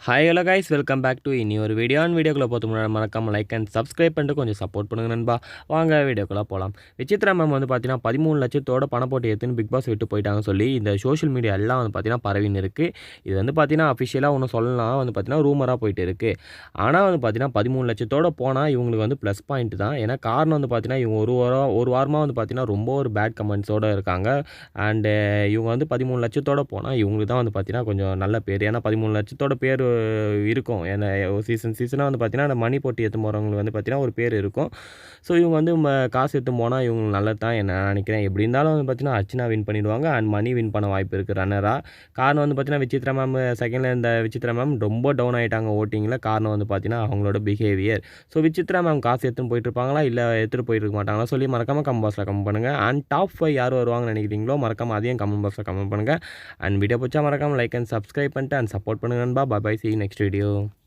Hi hello guys welcome back to இனி ஒரு வீடியோக்குள்ளே பார்த்து முன்னாடி மறக்காம லைக் அண்ட் சப்ஸ்கிரைப் பண்ணிட்டு கொஞ்சம் சப்போர்ட் பண்ணுங்க நண்பா. வாங்க வீடியோக்குள்ளே போகலாம். விசித்ரா மேம் வந்து பார்த்தீங்கன்னா 13 லட்சத்தோட பண போட்டி எடுத்துன்னு பிக் பாஸ் விட்டு போயிட்டாங்கன்னு சொல்லி இந்த சோஷியல் மீடியா எல்லாம் வந்து பார்த்தீங்கன்னா பரவின்னு இருக்குது. இது வந்து பார்த்தீங்கன்னா அஃபிஷியலாக ஒன்றும் சொல்லலாம் வந்து பார்த்தீங்கன்னா ரூமராக போயிட்டு இருக்குது. ஆனால் வந்து பார்த்தீங்கன்னா 13 லட்சத்தோட போனால் இவங்களுக்கு வந்து ப்ளஸ் பாயிண்ட் தான். ஏன்னா காரணம் வந்து பார்த்தீங்கன்னா இவங்க ஒரு வாரமாக வந்து பார்த்தீங்கன்னா ரொம்ப ஒரு பேட் கமெண்ட்ஸோடு இருக்காங்க. அண்டு இவங்க வந்து 13 லட்சத்தோட போனால் இவங்களுக்கு தான் வந்து பார்த்தீங்கன்னா கொஞ்சம் நல்ல பேர். ஏன்னா 13 லட்சத்தோட பேர் இருக்கும். ஏன்னா சீசனாக வந்து பார்த்தீங்கன்னா அந்த மணி போட்டி எடுத்துன்னு போகிறவங்களுக்கு வந்து பார்த்தீங்கன்னா ஒரு பேர் இருக்கும். ஸோ இவங்க வந்து காசு எடுத்துன்னு போனால் இவங்களுக்கு நல்லது தான் நான் நினைக்கிறேன். எப்படி இருந்தாலும் வந்து பார்த்தீங்கன்னா அர்ச்சனா வின் பண்ணிடுவாங்க அண்ட் மணி வின் பண்ண வாய்ப்பு இருக்குது ரன்னராக. காரணம் வந்து பார்த்தீங்கன்னா விசித்ரா மேம் செகண்டில் இருந்த விசித்ரா மேம் ரொம்ப டவுன் ஆகிட்டாங்க ஓட்டிங்கில். காரணம் வந்து பார்த்தீங்கன்னா அவங்களோட பிஹேவியர். ஸோ விசித்ரா மேம் காசு எடுத்துன்னு போயிட்டு இருப்பாங்களா இல்லை எடுத்துகிட்டு போயிட்டு இருக்க மாட்டாங்களா சொல்லி மறக்காமல் கமெண்ட் பாக்ஸில் கமெண்ட் பண்ணுங்கள். அண்ட் டாப் 5 யார் வருவாங்கன்னு நினைக்கிறீங்களோ மறக்காமல் அதையும் கமெண்ட் பாக்ஸில் கமெண்ட் பண்ணுங்கள். அண்ட் வீடியோ பிடிச்சா மறக்காமல் லைக் அண்ட் சப்ஸ்கிரைப் பண்ணிட்டு அண்ட் சப்போர்ட் பண்ணுங்க நண்பா. Bye bye, see you next video.